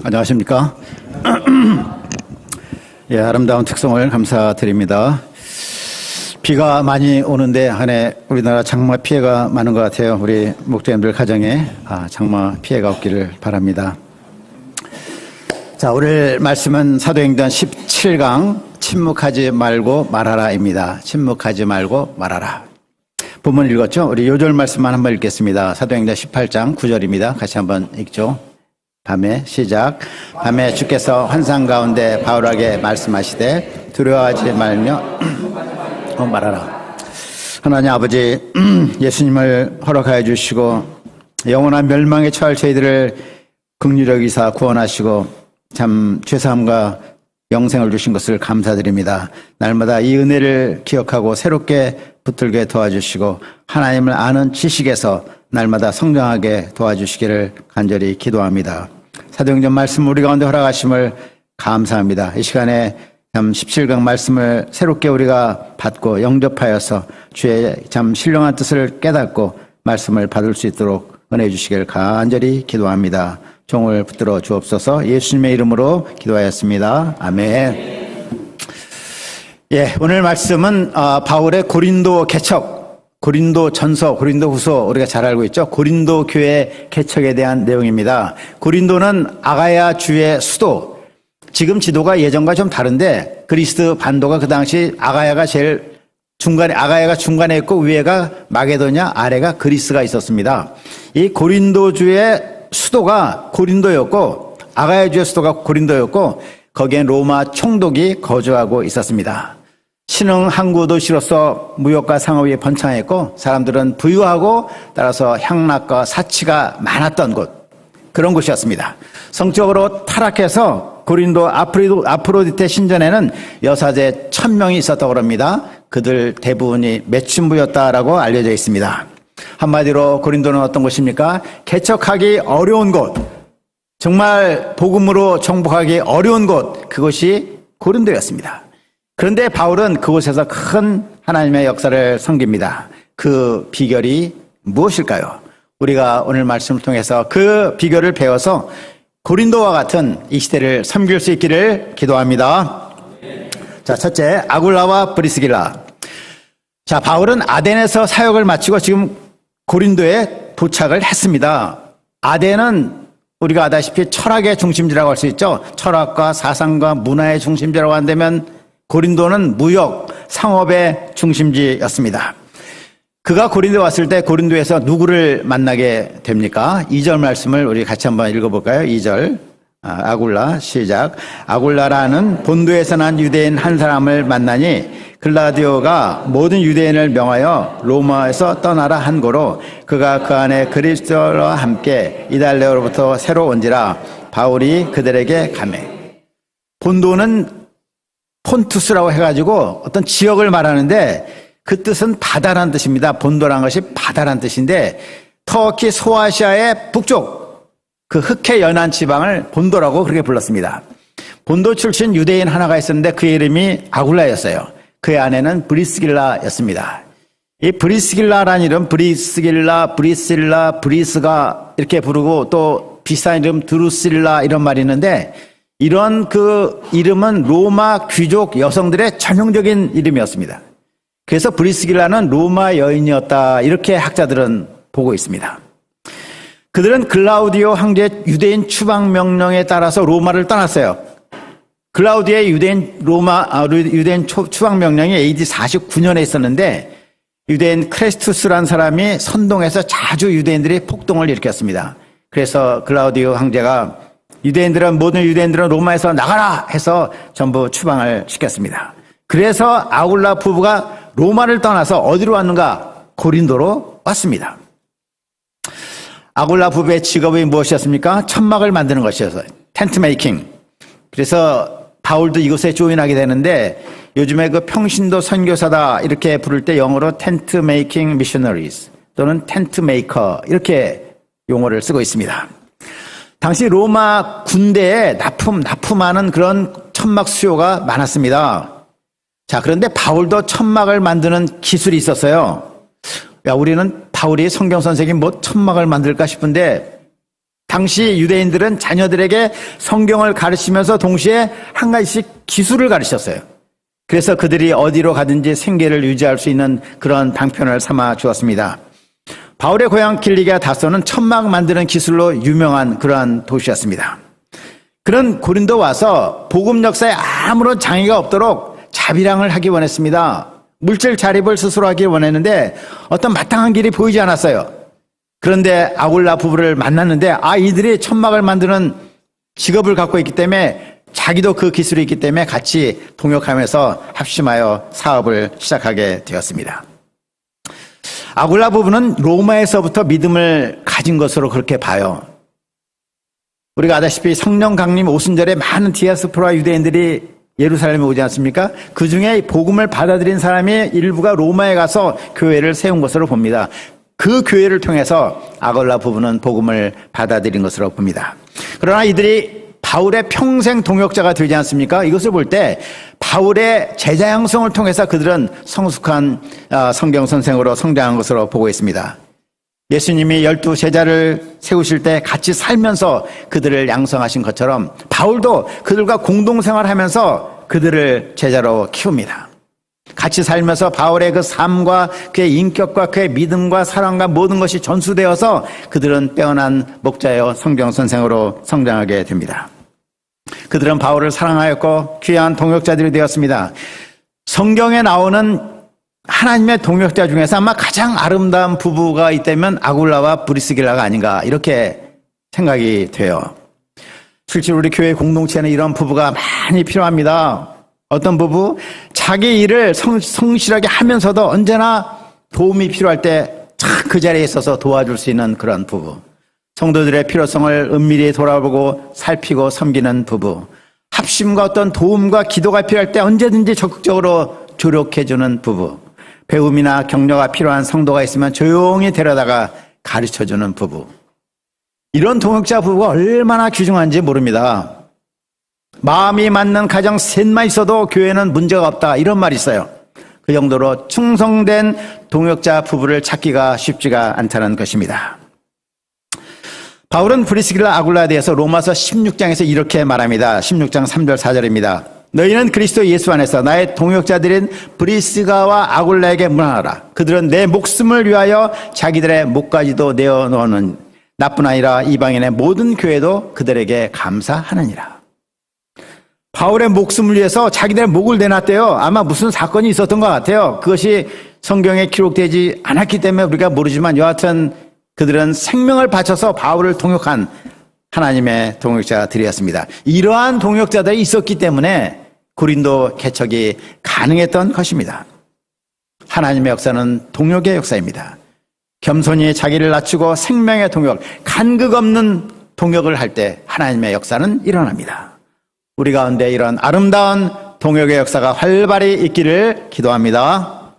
안녕하십니까? 예, 아름다운 특성을 감사드립니다. 비가 많이 오는데 한 해 우리나라 장마 피해가 많은 것 같아요. 우리 목자님들 가정에 장마 피해가 없기를 바랍니다. 자, 오늘 말씀은 사도행전 17강 침묵하지 말고 말하라입니다. 침묵하지 말고 말하라. 본문 읽었죠? 우리 요절 말씀만 한번 읽겠습니다. 사도행전 18장 9절입니다. 같이 한번 읽죠. 밤에 시작. 밤에 주께서 환상 가운데 바울에게 말씀하시되 두려워하지 말며 말하라. 하나님 아버지, 예수님을 허락하여 주시고 영원한 멸망에 처할 저희들을 긍휼히 여기사 구원하시고 참 죄사함과 영생을 주신 것을 감사드립니다. 날마다 이 은혜를 기억하고 새롭게 붙들게 도와주시고 하나님을 아는 지식에서 날마다 성장하게 도와주시기를 간절히 기도합니다. 사도행전 말씀 우리 가운데 허락하심을 감사합니다. 이 시간에 참 17강 말씀을 새롭게 우리가 받고 영접하여서 주의 참 신령한 뜻을 깨닫고 말씀을 받을 수 있도록 은혜 주시기를 간절히 기도합니다. 종을 붙들어 주옵소서. 예수님의 이름으로 기도하였습니다. 아멘. 예, 오늘 말씀은 바울의 고린도 개척, 고린도 전서, 고린도 후서 우리가 잘 알고 있죠. 고린도 교회 개척에 대한 내용입니다. 고린도는 아가야 주의 수도. 지금 지도가 예전과 좀 다른데 그리스 반도가 그 당시 아가야가 제일 중간에, 아가야가 중간에 있고 위에가 마게도냐, 아래가 그리스가 있었습니다. 이 고린도주의 수도가 고린도였고 아가야주의 수도가 고린도였고 거기엔 로마 총독이 거주하고 있었습니다. 신흥 항구 도시로서 무역과 상업이 번창했고 사람들은 부유하고 따라서 향락과 사치가 많았던 곳, 그런 곳이었습니다. 성적으로 타락해서 고린도 아프로디테 신전에는 여사제 1000명이 있었다고 합니다. 그들 대부분이 매춘부였다라고 알려져 있습니다. 한마디로 고린도는 어떤 곳입니까? 개척하기 어려운 곳, 정말 복음으로 정복하기 어려운 곳, 그것이 고린도였습니다. 그런데 바울은 그곳에서 큰 하나님의 역사를 섬깁니다. 그 비결이 무엇일까요? 우리가 오늘 말씀을 통해서 그 비결을 배워서 고린도와 같은 이 시대를 섬길 수 있기를 기도합니다. 자, 첫째, 아굴라와 브리스길라. 자, 바울은 아덴에서 사역을 마치고 지금 고린도에 도착을 했습니다. 아덴은 우리가 아다시피 철학의 중심지라고 할 수 있죠. 철학과 사상과 문화의 중심지라고 한다면 고린도는 무역, 상업의 중심지였습니다. 그가 고린도에 왔을 때 고린도에서 누구를 만나게 됩니까? 2절 말씀을 우리 같이 한번 읽어볼까요? 2절. 아굴라 시작. 아굴라라는 본도에서 난 유대인 한 사람을 만나니 글라디오가 모든 유대인을 명하여 로마에서 떠나라 한 고로 그가 그 안에 그리스도와 함께 이달레오로부터 새로 온지라 바울이 그들에게 가매. 본도는 폰투스라고 해가지고 어떤 지역을 말하는데 그 뜻은 바다란 뜻입니다. 본도란 것이 바다란 뜻인데 터키 소아시아의 북쪽 그 흑해 연안 지방을 본도라고 그렇게 불렀습니다. 본도 출신 유대인 하나가 있었는데 그의 이름이 아굴라였어요. 그의 아내는 브리스길라였습니다. 이 브리스길라라는 이름, 브리스길라, 브리실라, 브리스가 이렇게 부르고 또 비슷한 이름 드루실라 이런 말이 있는데 이런 그 이름은 로마 귀족 여성들의 전형적인 이름이었습니다. 그래서 브리스길라는 로마 여인이었다 이렇게 학자들은 보고 있습니다. 그들은 글라우디오 황제의 유대인 추방 명령에 따라서 로마를 떠났어요. 글라우디오의 유대인 추방 명령이 AD 49년에 있었는데 유대인 크레스투스라는 사람이 선동해서 자주 유대인들이 폭동을 일으켰습니다. 그래서 글라우디오 황제가 모든 유대인들은 로마에서 나가라 해서 전부 추방을 시켰습니다. 그래서 아굴라 부부가 로마를 떠나서 어디로 왔는가? 고린도로 왔습니다. 아굴라 부부의 직업이 무엇이었습니까? 천막을 만드는 것이었어요. 텐트 메이킹. 그래서 바울도 이곳에 조인하게 되는데 요즘에 그 평신도 선교사다 이렇게 부를 때 영어로 텐트 메이킹 미셔너리즈 또는 텐트 메이커 이렇게 용어를 쓰고 있습니다. 당시 로마 군대에 납품하는 그런 천막 수요가 많았습니다. 자, 그런데 바울도 천막을 만드는 기술이 있었어요. 우리는 바울이 성경 선생이 뭐 천막을 만들까 싶은데 당시 유대인들은 자녀들에게 성경을 가르치면서 동시에 한 가지씩 기술을 가르쳤어요. 그래서 그들이 어디로 가든지 생계를 유지할 수 있는 그런 방편을 삼아 주었습니다. 바울의 고향 길리기아 다소는 천막 만드는 기술로 유명한 그러한 도시였습니다. 그런 고린도 와서 복음 역사에 아무런 장애가 없도록 자비랑을 하기 원했습니다. 물질 자립을 스스로 하기 원했는데 어떤 마땅한 길이 보이지 않았어요. 그런데 아굴라 부부를 만났는데 이들이 천막을 만드는 직업을 갖고 있기 때문에 자기도 그 기술이 있기 때문에 같이 동역하면서 합심하여 사업을 시작하게 되었습니다. 아굴라 부부는 로마에서부터 믿음을 가진 것으로 그렇게 봐요. 우리가 아다시피 성령 강림 오순절에 많은 디아스포라 유대인들이 예루살렘에 오지 않습니까? 그 중에 복음을 받아들인 사람이 일부가 로마에 가서 교회를 세운 것으로 봅니다. 그 교회를 통해서 아굴라 부부는 복음을 받아들인 것으로 봅니다. 그러나 이들이 바울의 평생 동역자가 되지 않습니까? 이것을 볼 때 바울의 제자 양성을 통해서 그들은 성숙한 성경 선생으로 성장한 것으로 보고 있습니다. 예수님이 12 제자를 세우실 때 같이 살면서 그들을 양성하신 것처럼 바울도 그들과 공동생활하면서 그들을 제자로 키웁니다. 같이 살면서 바울의 그 삶과 그의 인격과 그의 믿음과 사랑과 모든 것이 전수되어서 그들은 빼어난 목자여 성경 선생으로 성장하게 됩니다. 그들은 바울을 사랑하였고 귀한 동역자들이 되었습니다. 성경에 나오는 하나님의 동역자 중에서 아마 가장 아름다운 부부가 있다면 아굴라와 브리스길라가 아닌가 이렇게 생각이 돼요. 실제로 우리 교회 공동체는 이런 부부가 많이 필요합니다. 어떤 부부? 자기 일을 성실하게 하면서도 언제나 도움이 필요할 때 그 자리에 있어서 도와줄 수 있는 그런 부부. 성도들의 필요성을 은밀히 돌아보고 살피고 섬기는 부부. 합심과 어떤 도움과 기도가 필요할 때 언제든지 적극적으로 조력해주는 부부. 배움이나 격려가 필요한 성도가 있으면 조용히 데려다가 가르쳐주는 부부. 이런 동역자 부부가 얼마나 귀중한지 모릅니다. 마음이 맞는 가정 셋만 있어도 교회는 문제가 없다 이런 말이 있어요. 그 정도로 충성된 동역자 부부를 찾기가 쉽지가 않다는 것입니다. 바울은 브리스길라 아굴라에 대해서 로마서 16장에서 이렇게 말합니다. 16장 3절 4절입니다. 너희는 그리스도 예수 안에서 나의 동역자들인 브리스가와 아굴라에게 문안하라. 그들은 내 목숨을 위하여 자기들의 목까지도 내어놓는 나뿐 아니라 이방인의 모든 교회도 그들에게 감사하느니라. 바울의 목숨을 위해서 자기들의 목을 내놨대요. 아마 무슨 사건이 있었던 것 같아요. 그것이 성경에 기록되지 않았기 때문에 우리가 모르지만 여하튼 그들은 생명을 바쳐서 바울을 동역한 하나님의 동역자들이었습니다. 이러한 동역자들이 있었기 때문에 고린도 개척이 가능했던 것입니다. 하나님의 역사는 동역의 역사입니다. 겸손히 자기를 낮추고 생명의 동역, 간극 없는 동역을 할 때 하나님의 역사는 일어납니다. 우리 가운데 이런 아름다운 동역의 역사가 활발히 있기를 기도합니다.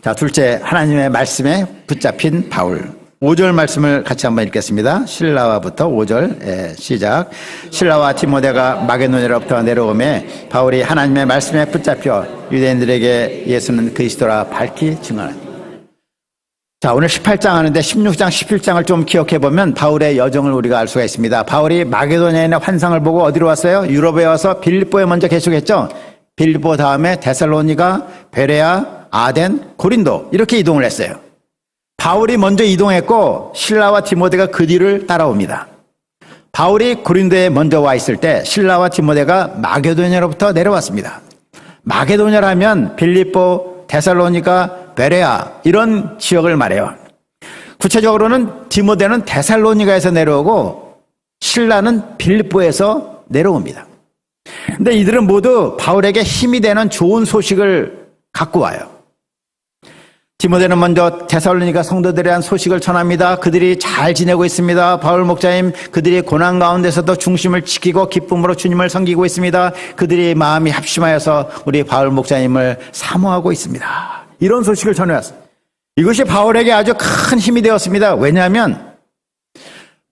자, 둘째, 하나님의 말씀에 붙잡힌 바울. 5절 말씀을 같이 한번 읽겠습니다. 실라와부터 5절 시작. 실라와 디모데가 마게도냐로부터 내려오매 바울이 하나님의 말씀에 붙잡혀 유대인들에게 예수는 그리스도라 밝히 증언하니. 자, 오늘 18장 하는데 16장, 17장을 좀 기억해 보면 바울의 여정을 우리가 알 수가 있습니다. 바울이 마게도냐에 있는 환상을 보고 어디로 왔어요? 유럽에 와서 빌립보에 먼저 개척했죠. 빌립보 다음에 데살로니가, 베레아, 아덴, 고린도 이렇게 이동을 했어요. 바울이 먼저 이동했고 실라와 디모데가 그 뒤를 따라옵니다. 바울이 고린도에 먼저 와 있을 때 실라와 디모데가 마게도냐로부터 내려왔습니다. 마게도냐라면 빌립보, 데살로니가, 베레아 이런 지역을 말해요. 구체적으로는 디모데는 데살로니가에서 내려오고 실라는 빌립보에서 내려옵니다. 근데 이들은 모두 바울에게 힘이 되는 좋은 소식을 갖고 와요. 디모데는 먼저 데살로니가 성도들에 대한 소식을 전합니다. 그들이 잘 지내고 있습니다. 바울 목자님, 그들이 고난 가운데서도 중심을 지키고 기쁨으로 주님을 섬기고 있습니다. 그들이 마음이 합심하여서 우리 바울 목자님을 사모하고 있습니다. 이런 소식을 전해왔어요. 이것이 바울에게 아주 큰 힘이 되었습니다. 왜냐하면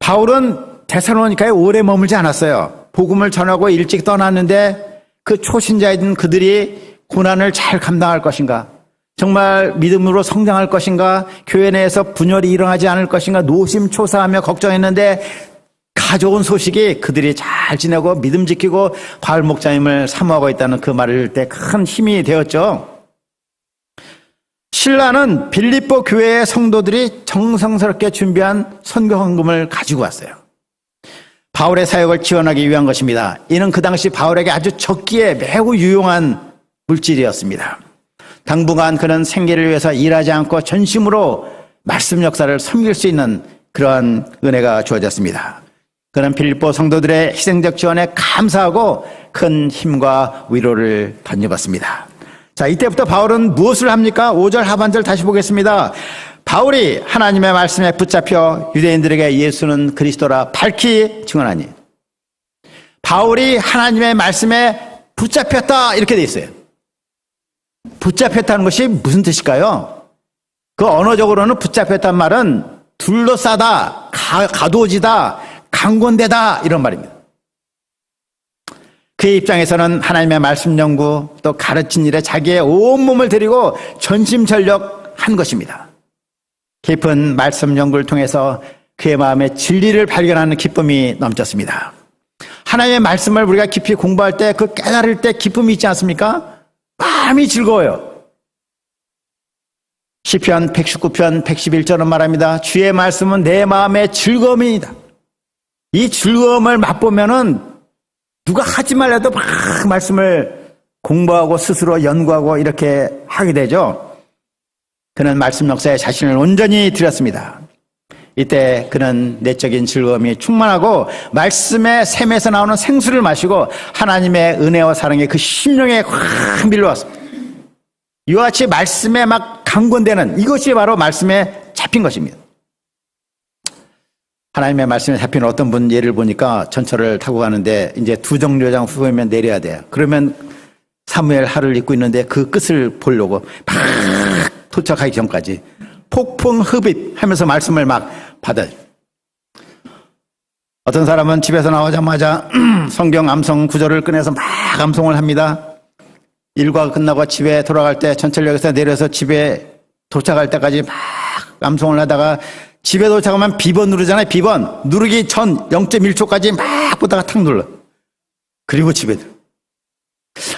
바울은 데살로니가에 오래 머물지 않았어요. 복음을 전하고 일찍 떠났는데 그 초신자이던 그들이 고난을 잘 감당할 것인가? 정말 믿음으로 성장할 것인가? 교회 내에서 분열이 일어나지 않을 것인가? 노심초사하며 걱정했는데 가져온 소식이 그들이 잘 지내고 믿음 지키고 바울 목사님을 사모하고 있다는 그 말을 때 큰 힘이 되었죠. 신라는 빌립보 교회의 성도들이 정성스럽게 준비한 선교 헌금을 가지고 왔어요. 바울의 사역을 지원하기 위한 것입니다. 이는 그 당시 바울에게 아주 적기에 매우 유용한 물질이었습니다. 당분간 그는 생계를 위해서 일하지 않고 전심으로 말씀 역사를 섬길 수 있는 그러한 은혜가 주어졌습니다. 그는 빌립보 성도들의 희생적 지원에 감사하고 큰 힘과 위로를 덧입었습니다. 자, 이때부터 바울은 무엇을 합니까? 5절 하반절 다시 보겠습니다. 바울이 하나님의 말씀에 붙잡혀 유대인들에게 예수는 그리스도라 밝히 증언하니. 바울이 하나님의 말씀에 붙잡혔다 이렇게 돼 있어요. 붙잡혔다는 것이 무슨 뜻일까요? 그 언어적으로는 붙잡혔다는 말은 둘러싸다, 가두어지다, 강권되다 이런 말입니다. 그의 입장에서는 하나님의 말씀 연구 또 가르친 일에 자기의 온몸을 들이고 전심전력한 것입니다. 깊은 말씀 연구를 통해서 그의 마음에 진리를 발견하는 기쁨이 넘쳤습니다. 하나님의 말씀을 우리가 깊이 공부할 때 그 깨달을 때 기쁨이 있지 않습니까? 마음이 즐거워요. 시편 119편 111절은 말합니다. 주의 말씀은 내 마음의 즐거움이다. 이 즐거움을 맛보면은 누가 하지 말라도 막 말씀을 공부하고 스스로 연구하고 이렇게 하게 되죠. 그는 말씀 역사에 자신을 온전히 들였습니다. 이때 그는 내적인 즐거움이 충만하고 말씀의 샘에서 나오는 생수를 마시고 하나님의 은혜와 사랑의 그 심령에 확 밀려왔습니다. 이와 같이 말씀에 막 강권되는 이것이 바로 말씀에 잡힌 것입니다. 하나님의 말씀에 잡힌 어떤 분 예를 보니까 전철을 타고 가는데 이제 두 정류장 후보면 내려야 돼요. 그러면 사무엘 하를 입고 있는데 그 끝을 보려고 막 도착하기 전까지 폭풍 흡입하면서 말씀을 막 받아요. 어떤 사람은 집에서 나오자마자 성경 암송 구절을 꺼내서 막 암송을 합니다. 일과 끝나고 집에 돌아갈 때 전철역에서 내려서 집에 도착할 때까지 막 암송을 하다가 집에 도착하면 B번 누르잖아요. B번 누르기 전 0.1초까지 막 보다가 탁 눌러. 그리고 집에 들어.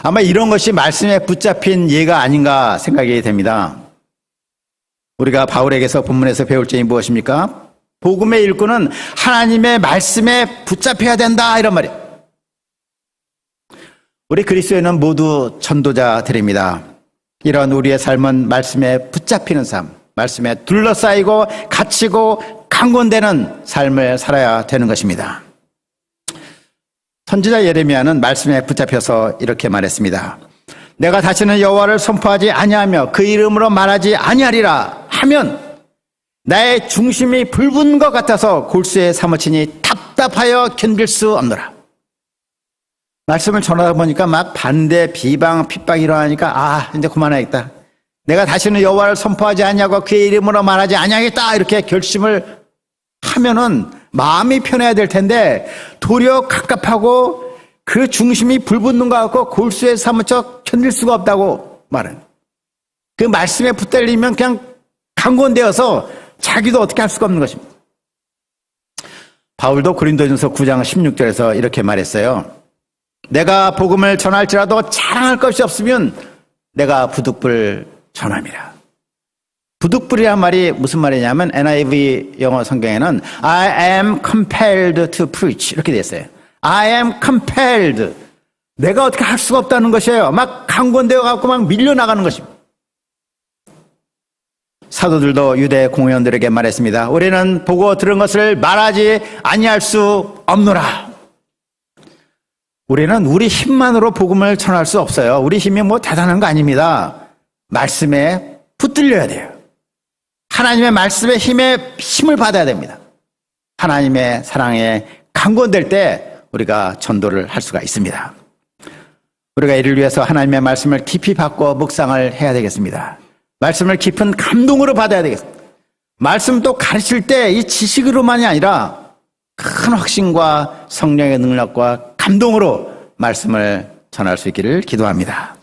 아마 이런 것이 말씀에 붙잡힌 예가 아닌가 생각이 됩니다. 우리가 바울에게서 본문에서 배울 점이 무엇입니까? 복음의 일꾼은 하나님의 말씀에 붙잡혀야 된다 이런 말이에요. 우리 그리스도인은 모두 전도자들입니다. 이런 우리의 삶은 말씀에 붙잡히는 삶, 말씀에 둘러싸이고 갇히고 강권되는 삶을 살아야 되는 것입니다. 선지자 예레미야는 말씀에 붙잡혀서 이렇게 말했습니다. 내가 다시는 여호와를 선포하지 아니하며 그 이름으로 말하지 아니하리라 하면 나의 중심이 붉은 것 같아서 골수에 사무치니 답답하여 견딜 수 없노라. 말씀을 전하다 보니까 막 반대, 비방, 핍박 일어나니까 이제 그만하겠다. 내가 다시는 여호와를 선포하지 아니하고 그의 이름으로 말하지 아니하겠다 이렇게 결심을 하면은 마음이 편해야 될 텐데 도리어 갑갑하고 그 중심이 불붙는 것 같고 골수에 사무쳐 견딜 수가 없다고 말은. 그 말씀에 붙들리면 그냥 강권되어서 자기도 어떻게 할 수가 없는 것입니다. 바울도 고린도전서 9장 16절에서 이렇게 말했어요. 내가 복음을 전할지라도 자랑할 것이 없으면 내가 부득불 전함이라. 부득불이란 말이 무슨 말이냐면 NIV 영어 성경에는 I am compelled to preach 이렇게 돼 있어요. I am compelled. 내가 어떻게 할 수가 없다는 것이에요. 막 강권되어 갖고 막 밀려나가는 것입니다. 사도들도 유대 공회원들에게 말했습니다. 우리는 보고 들은 것을 말하지 아니할 수 없노라. 우리는 우리 힘만으로 복음을 전할 수 없어요. 우리 힘이 뭐 대단한 거 아닙니다. 말씀에 붙들려야 돼요. 하나님의 말씀의 힘을 받아야 됩니다. 하나님의 사랑에 강권될 때 우리가 전도를 할 수가 있습니다. 우리가 이를 위해서 하나님의 말씀을 깊이 받고 묵상을 해야 되겠습니다. 말씀을 깊은 감동으로 받아야 되겠습니다. 말씀 또 가르칠 때 이 지식으로만이 아니라 큰 확신과 성령의 능력과 감동으로 말씀을 전할 수 있기를 기도합니다.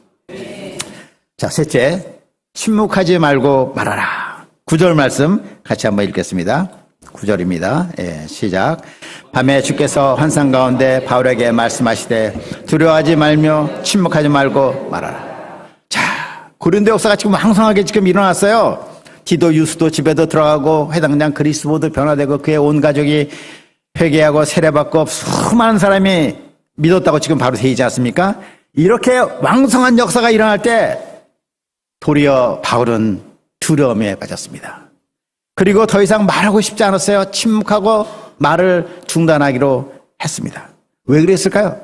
자, 셋째, 침묵하지 말고 말하라. 9절 말씀 같이 한번 읽겠습니다. 9절입니다. 예, 시작. 밤에 주께서 환상 가운데 바울에게 말씀하시되 두려워하지 말며 침묵하지 말고 말하라. 자, 고린도 역사가 지금 왕성하게 지금 일어났어요. 디도 유스도 집에도 들어가고 회당장 그리스도도 변화되고 그의 온 가족이 회개하고 세례받고 수많은 사람이 믿었다고 지금 바로 되지 않습니까? 이렇게 왕성한 역사가 일어날 때 도리어 바울은 두려움에 빠졌습니다. 그리고 더 이상 말하고 싶지 않았어요. 침묵하고 말을 중단하기로 했습니다. 왜 그랬을까요?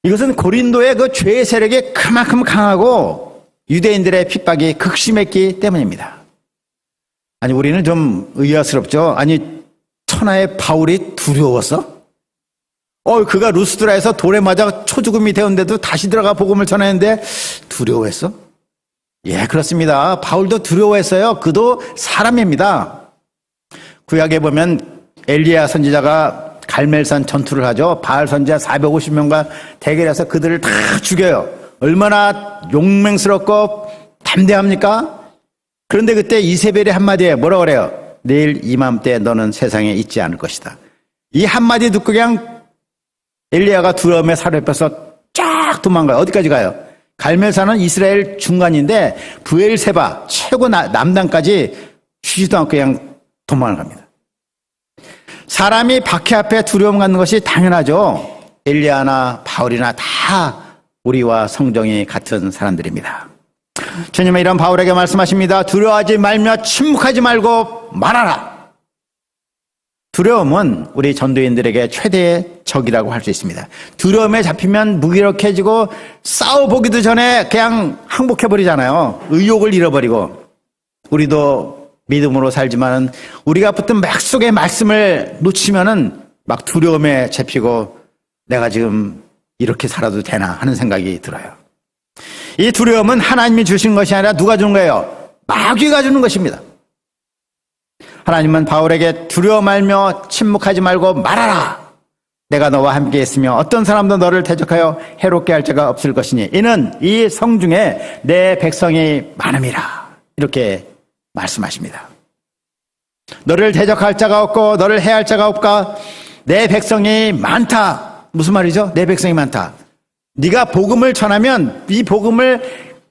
이것은 고린도의 그 죄의 세력이 그만큼 강하고 유대인들의 핍박이 극심했기 때문입니다. 아니, 우리는 좀 의아스럽죠. 아니, 천하의 바울이 두려웠어? 그가 루스드라에서 돌에 맞아 초죽음이 되었는데도 다시 들어가 복음을 전했는데 두려워했어? 예, 그렇습니다. 바울도 두려워했어요. 그도 사람입니다. 구약에 보면 엘리야 선지자가 갈멜산 전투를 하죠. 바알 선지자 450명과 대결해서 그들을 다 죽여요. 얼마나 용맹스럽고 담대합니까? 그런데 그때 이세벨이 한마디에 뭐라고 그래요? 내일 이맘때 너는 세상에 있지 않을 것이다. 이 한마디 듣고 그냥 엘리야가 두려움에 사로잡혀서 쫙 도망가요. 어디까지 가요? 갈멜산은 이스라엘 중간인데 브엘세바 최고 남단까지 쉬지도 않고 그냥 도망을 갑니다. 사람이 박해 앞에 두려움 갖는 것이 당연하죠. 엘리야나 바울이나 다 우리와 성정이 같은 사람들입니다. 주님은 이런 바울에게 말씀하십니다. 두려워하지 말며 침묵하지 말고 말하라. 두려움은 우리 전도인들에게 최대의 적이라고 할 수 있습니다. 두려움에 잡히면 무기력해지고 싸워보기도 전에 그냥 항복해버리잖아요. 의욕을 잃어버리고. 우리도 믿음으로 살지만 우리가 붙은 맥 속의 말씀을 놓치면은 막 두려움에 잡히고 내가 지금 이렇게 살아도 되나 하는 생각이 들어요. 이 두려움은 하나님이 주신 것이 아니라 누가 주는 거예요? 마귀가 주는 것입니다. 하나님은 바울에게 두려워 말며 침묵하지 말고 말하라. 내가 너와 함께 있으며 어떤 사람도 너를 대적하여 해롭게 할 자가 없을 것이니 이는 이 성중에 내 백성이 많음이라. 이렇게 말씀하십니다. 너를 대적할 자가 없고 너를 해할 자가 없고 내 백성이 많다. 무슨 말이죠? 내 백성이 많다. 네가 복음을 전하면 이 복음을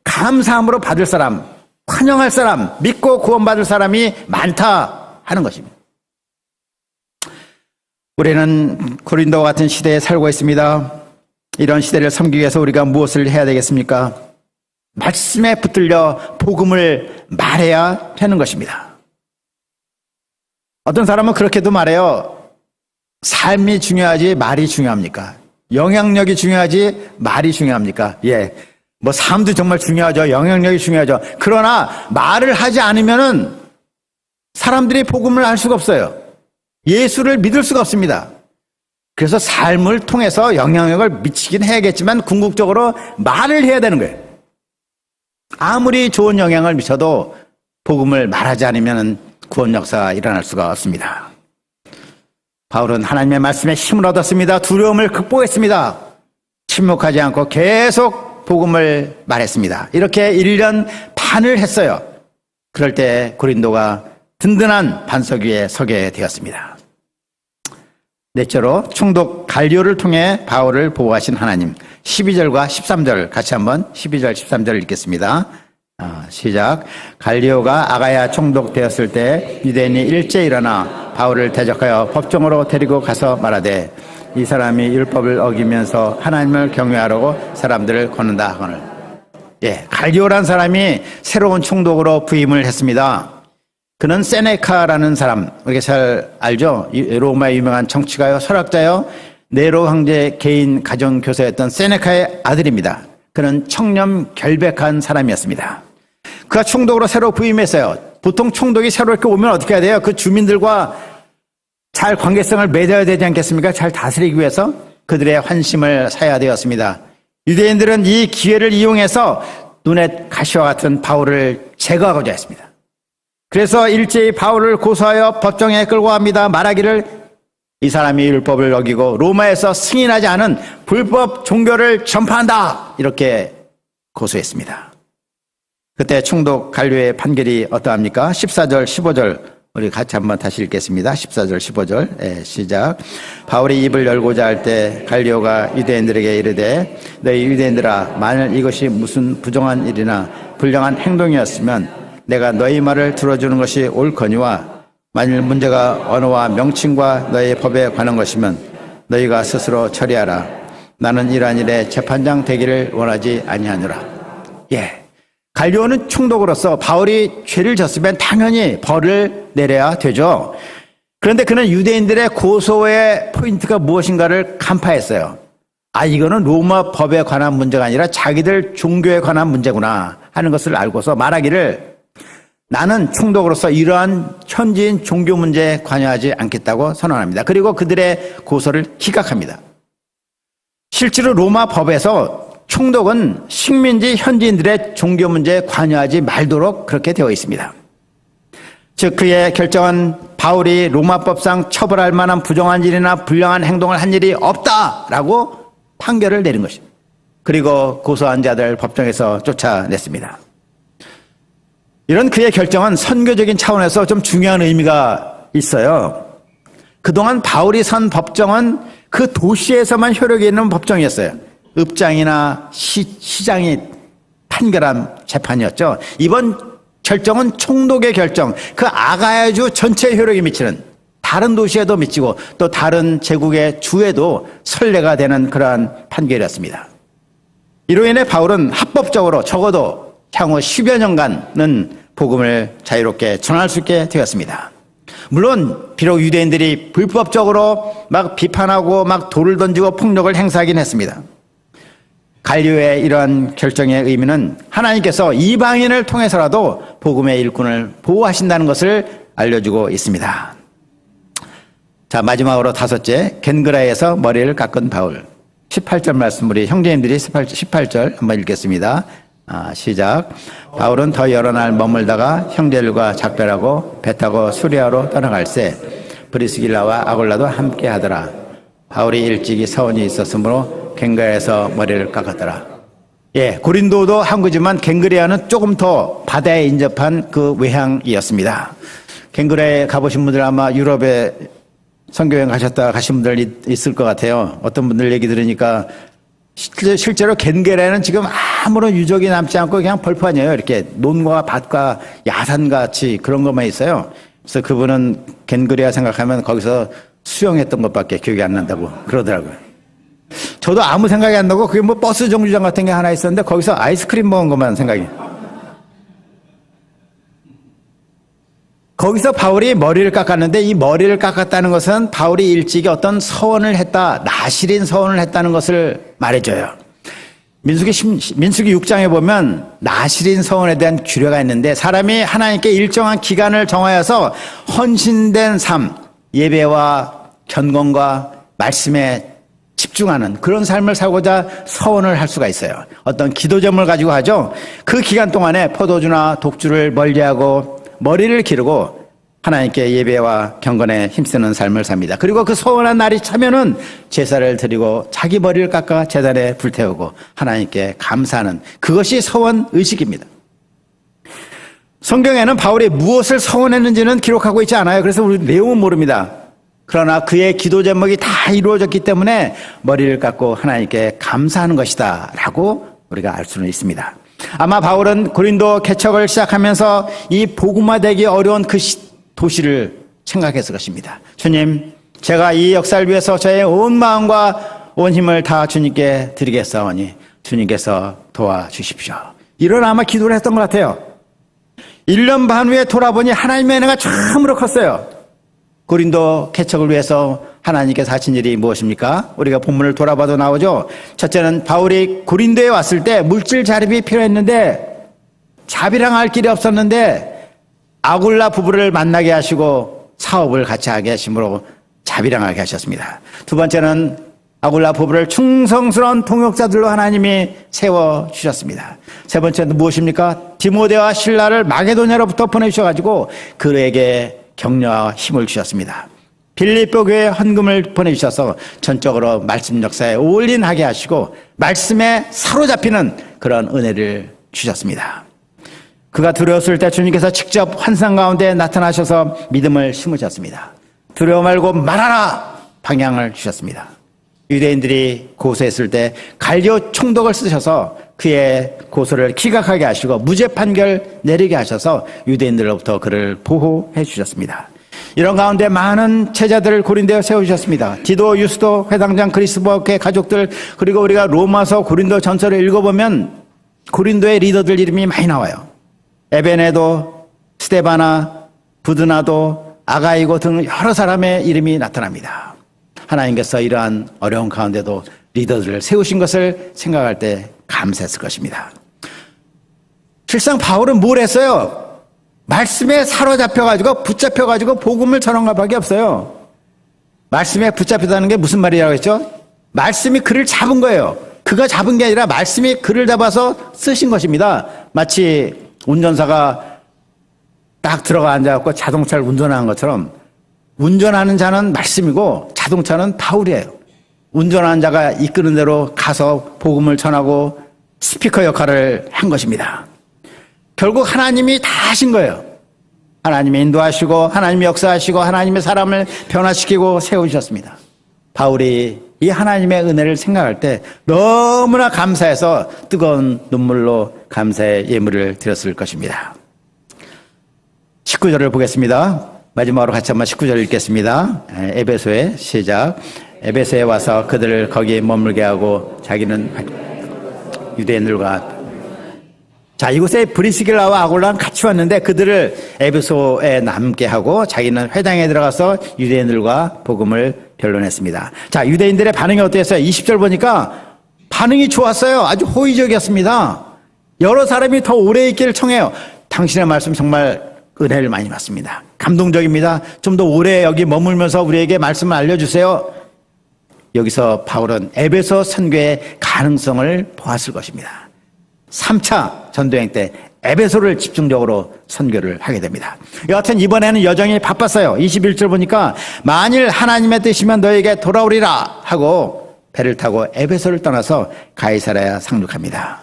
감사함으로 받을 사람, 환영할 사람, 믿고 구원받을 사람이 많다 하는 것입니다. 우리는 고린도와 같은 시대에 살고 있습니다. 이런 시대를 섬기기 위해서 우리가 무엇을 해야 되겠습니까? 말씀에 붙들려 복음을 말해야 되는 것입니다. 어떤 사람은 그렇게도 말해요. 삶이 중요하지 말이 중요합니까? 영향력이 중요하지 말이 중요합니까? 예, 뭐 삶도 정말 중요하죠. 영향력이 중요하죠. 그러나 말을 하지 않으면은 사람들이 복음을 알 수가 없어요. 예수를 믿을 수가 없습니다. 그래서 삶을 통해서 영향력을 미치긴 해야겠지만 궁극적으로 말을 해야 되는 거예요. 아무리 좋은 영향을 미쳐도 복음을 말하지 않으면 구원 역사가 일어날 수가 없습니다. 바울은 하나님의 말씀에 힘을 얻었습니다. 두려움을 극복했습니다. 침묵하지 않고 계속 복음을 말했습니다. 이렇게 1년 반을 했어요. 그럴 때 고린도가 든든한 반석 위에 서게 되었습니다. 넷째로 총독 갈리오를 통해 바울을 보호하신 하나님. 12절과 13절 같이 한번 12절 13절 읽겠습니다. 시작. 갈리오가 아가야 총독 되었을 때 유대인이 일제 일어나 바울을 대적하여 법정으로 데리고 가서 말하되 이 사람이 율법을 어기면서 하나님을 경외하라고 사람들을 거는다 하거늘. 예, 갈리오라는 사람이 새로운 총독으로 부임을 했습니다. 그는 세네카라는 사람, 우리가 잘 알죠? 로마의 유명한 정치가요, 철학자요, 네로 황제 개인 가정교사였던 세네카의 아들입니다. 그는 청렴 결백한 사람이었습니다. 그가 총독으로 새로 부임했어요. 보통 총독이 새로 이렇게 오면 어떻게 해야 돼요? 그 주민들과 잘 관계성을 맺어야 되지 않겠습니까? 잘 다스리기 위해서 그들의 환심을 사야 되었습니다. 유대인들은 이 기회를 이용해서 눈에 가시와 같은 바울을 제거하고자 했습니다. 그래서 일제히 바울을 고소하여 법정에 끌고 갑니다. 말하기를 이 사람이 율법을 어기고 로마에서 승인하지 않은 불법 종교를 전파한다. 이렇게 고소했습니다. 그때 총독 갈리오의 판결이 어떠합니까? 14절, 15절 우리 같이 한번 다시 읽겠습니다. 14절, 15절. 예, 시작. 바울이 입을 열고자 할 때 갈리오가 유대인들에게 이르되 너희 유대인들아 만일 이것이 무슨 부정한 일이나 불량한 행동이었으면 내가 너희 말을 들어주는 것이 옳거니와 만일 문제가 언어와 명칭과 너희 법에 관한 것이면 너희가 스스로 처리하라. 나는 이러한 일에 재판장 되기를 원하지 아니하노라. 예. 갈리오는 총독으로서 바울이 죄를 졌으면 당연히 벌을 내려야 되죠. 그런데 그는 유대인들의 고소의 포인트가 무엇인가를 간파했어요. 아, 이거는 로마 법에 관한 문제가 아니라 자기들 종교에 관한 문제구나 하는 것을 알고서 말하기를 나는 총독으로서 이러한 현지인 종교 문제에 관여하지 않겠다고 선언합니다. 그리고 그들의 고소를 기각합니다. 실제로 로마 법에서 총독은 식민지 현지인들의 종교 문제에 관여하지 말도록 그렇게 되어 있습니다. 즉 그의 결정은 바울이 로마법상 처벌할 만한 부정한 일이나 불량한 행동을 한 일이 없다라고 판결을 내린 것입니다. 그리고 고소한 자들 법정에서 쫓아냈습니다. 이런 그의 결정은 선교적인 차원에서 좀 중요한 의미가 있어요. 그동안 바울이 선 법정은 그 도시에서만 효력이 있는 법정이었어요. 읍장이나 시장이 판결한 재판이었죠. 이번 결정은 총독의 결정, 그 아가야주 전체에 효력이 미치는 다른 도시에도 미치고 또 다른 제국의 주에도 선례가 되는 그러한 판결이었습니다. 이로 인해 바울은 합법적으로 적어도 향후 10여 년간은 복음을 자유롭게 전할 수 있게 되었습니다. 물론 비록 유대인들이 불법적으로 막 비판하고 막 돌을 던지고 폭력을 행사하긴 했습니다. 갈리오의 이러한 결정의 의미는 하나님께서 이방인을 통해서라도 복음의 일꾼을 보호하신다는 것을 알려주고 있습니다. 자, 마지막으로 다섯째, 겐그라에서 머리를 깎은 바울. 18절 말씀 우리 형제님들이 18절 한번 읽겠습니다. 시작. 바울은 더 여러 날 머물다가 형제들과 작별하고 배 타고 수리아로 떠나갈새 브리스길라와 아골라도 함께 하더라. 바울이 일찍이 서원이 있었으므로 겐그라에서 머리를 깎았더라. 예, 고린도도 항구지만 겐그레아는 조금 더 바다에 인접한 그 외향이었습니다. 겐그라에 가보신 분들 아마 유럽에 선교여행 가신 분들 있을 것 같아요. 어떤 분들 얘기 들으니까 실제로 겐그레아는 지금 아무런 유적이 남지 않고 그냥 벌판이에요. 이렇게 논과 밭과 야산같이 그런 것만 있어요. 그래서 그분은 겐그레아 생각하면 거기서 수영했던 것밖에 기억이 안 난다고 그러더라고요. 저도 아무 생각이 안 나고 그게 뭐 버스 정류장 같은 게 하나 있었는데 거기서 아이스크림 먹은 것만 생각이. 거기서 바울이 머리를 깎았는데 이 머리를 깎았다는 것은 바울이 일찍이 어떤 서원을 했다, 나실인 서원을 했다는 것을 말해줘요. 민수기 6장에 보면 나실인 서원에 대한 규례가 있는데 사람이 하나님께 일정한 기간을 정하여서 헌신된 삶, 예배와 견건과 말씀에 집중하는 그런 삶을 살고자 서원을 할 수가 있어요. 어떤 기도점을 가지고 하죠. 그 기간 동안에 포도주나 독주를 멀리하고 머리를 기르고 하나님께 예배와 경건에 힘쓰는 삶을 삽니다. 그리고 그 서원한 날이 차면은 제사를 드리고 자기 머리를 깎아 제단에 불태우고 하나님께 감사하는 그것이 서원 의식입니다. 성경에는 바울이 무엇을 서원했는지는 기록하고 있지 않아요. 그래서 우리 내용은 모릅니다. 그러나 그의 기도 제목이 다 이루어졌기 때문에 머리를 깎고 하나님께 감사하는 것이다 라고 우리가 알 수는 있습니다. 아마 바울은 고린도 개척을 시작하면서 이 복음화되기 어려운 그 도시를 생각했을 것입니다. 주님, 제가 이 역사를 위해서 저의 온 마음과 온 힘을 다 주님께 드리겠사오니 주님께서 도와주십시오. 이런 아마 기도를 했던 것 같아요. 1년 반 후에 돌아보니 하나님의 은혜가 참으로 컸어요. 고린도 개척을 위해서 하나님께서 하신 일이 무엇입니까? 우리가 본문을 돌아봐도 나오죠. 첫째는 바울이 고린도에 왔을 때 물질 자립이 필요했는데 자비랑할 길이 없었는데 아굴라 부부를 만나게 하시고 사업을 같이 하게 하심으로 자비랑하게 하셨습니다. 두 번째는 아굴라 부부를 충성스러운 동역자들로 하나님이 세워주셨습니다. 세 번째는 무엇입니까? 디모데와 실라를 마게도냐로부터 보내주셔가지고 그에게 격려와 힘을 주셨습니다. 빌립보 교회에 헌금을 보내주셔서 전적으로 말씀 역사에 올인하게 하시고 말씀에 사로잡히는 그런 은혜를 주셨습니다. 그가 두려웠을 때 주님께서 직접 환상 가운데 나타나셔서 믿음을 심으셨습니다. 두려워 말고 말하라 방향을 주셨습니다. 유대인들이 고소했을 때 갈려 총독을 쓰셔서 그의 고소를 기각하게 하시고 무죄 판결 내리게 하셔서 유대인들로부터 그를 보호해 주셨습니다. 이런 가운데 많은 제자들을 고린도에 세워주셨습니다. 디도, 유스도, 회당장, 그리스도의 가족들, 그리고 우리가 로마서 고린도 전서를 읽어보면 고린도의 리더들 이름이 많이 나와요. 에베네도, 스데바나, 부드나도, 아가이고 등 여러 사람의 이름이 나타납니다. 하나님께서 이러한 어려운 가운데도 리더들을 세우신 것을 생각할 때 감사했을 것입니다. 실상 바울은 뭘 했어요? 말씀에 사로잡혀가지고 붙잡혀가지고 복음을 전한 것밖에 없어요. 말씀에 붙잡혔다는 게 무슨 말이라고 했죠? 말씀이 그를 잡은 거예요. 그가 잡은 게 아니라 말씀이 그를 잡아서 쓰신 것입니다. 마치 운전사가 딱 들어가 앉아갖고 자동차를 운전하는 것처럼 운전하는 자는 말씀이고 자동차는 바울이에요. 운전하는 자가 이끄는 대로 가서 복음을 전하고 스피커 역할을 한 것입니다. 결국 하나님이 다 하신 거예요. 하나님이 인도하시고 하나님이 역사하시고 하나님의 사람을 변화시키고 세우셨습니다. 바울이 이 하나님의 은혜를 생각할 때 너무나 감사해서 뜨거운 눈물로 감사의 예물을 드렸을 것입니다. 19절을 보겠습니다. 마지막으로 같이 한번 19절 읽겠습니다. 에베소의 시작. 에베소에 와서 그들을 거기에 머물게 하고 자기는 유대인들과 자, 이곳에 브리스길라와 아굴라는 같이 왔는데 그들을 에베소에 남게 하고 자기는 회당에 들어가서 유대인들과 복음을 변론했습니다. 자, 유대인들의 반응이 어땠어요? 20절 보니까 반응이 좋았어요. 아주 호의적이었습니다. 여러 사람이 더 오래 있기를 청해요. 당신의 말씀 정말 은혜를 많이 받습니다. 감동적입니다. 좀 더 오래 여기 머물면서 우리에게 말씀을 알려주세요. 여기서 바울은 에베소 선교의 가능성을 보았을 것입니다. 3차 전도행 때 에베소를 집중적으로 선교를 하게 됩니다. 여하튼 이번에는 여정이 바빴어요. 21절 보니까 만일 하나님의 뜻이면 너에게 돌아오리라 하고 배를 타고 에베소를 떠나서 가이사랴에 상륙합니다.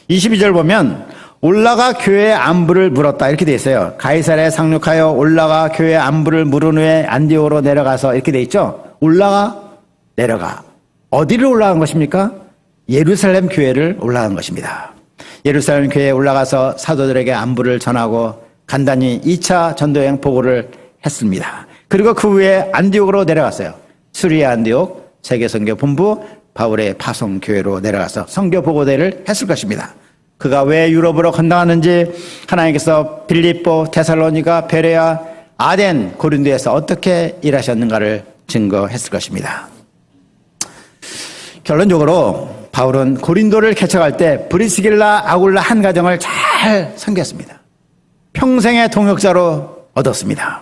22절 보면 올라가 교회의 안부를 물었다 이렇게 돼 있어요. 가이사랴에 상륙하여 올라가 교회의 안부를 물은 후에 안디오로 내려가서 이렇게 돼 있죠. 올라가 내려가. 어디를 올라간 것입니까? 예루살렘 교회를 올라간 것입니다. 예루살렘 교회에 올라가서 사도들에게 안부를 전하고 간단히 2차 전도여행 보고를 했습니다. 그리고 그 후에 안디옥으로 내려갔어요. 수리아 안디옥 세계선교 본부 바울의 파송교회로 내려가서 선교 보고대를 했을 것입니다. 그가 왜 유럽으로 건너갔는지 하나님께서 빌립보, 데살로니가, 베레아, 아덴, 고린도에서 어떻게 일하셨는가를 증거했을 것입니다. 결론적으로 바울은 고린도를 개척할 때 브리스길라, 아굴라 한 가정을 잘 섬겼습니다. 평생의 동역자로 얻었습니다.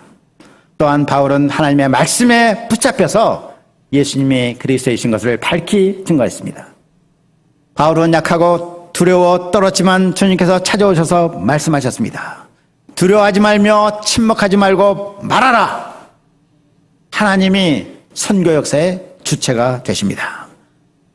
또한 바울은 하나님의 말씀에 붙잡혀서 예수님이 그리스도이신 것을 밝히 증거했습니다. 바울은 약하고 두려워 떨었지만 주님께서 찾아오셔서 말씀하셨습니다. 두려워하지 말며 침묵하지 말고 말하라. 하나님이 선교 역사의 주체가 되십니다.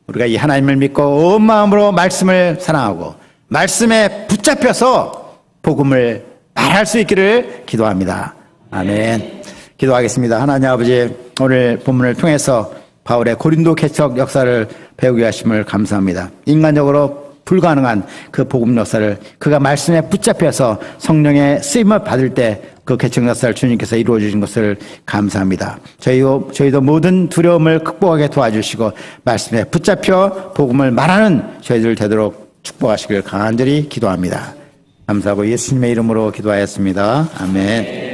우리가 이 하나님을 믿고 온 마음으로 말씀을 사랑하고 말씀에 붙잡혀서 복음을 말할 수 있기를 기도합니다. 아멘. 기도하겠습니다. 하나님 아버지, 오늘 본문을 통해서 바울의 고린도 개척 역사를 배우게 하심을 감사합니다. 인간적으로 불가능한 그 복음 역사를 그가 말씀에 붙잡혀서 성령의 쓰임을 받을 때 그 개척 역사를 주님께서 이루어 주신 것을 감사합니다. 저희도 모든 두려움을 극복하게 도와주시고 말씀에 붙잡혀 복음을 말하는 저희들 되도록 축복하시길 간절히 기도합니다. 감사하고 예수님의 이름으로 기도하였습니다. 아멘.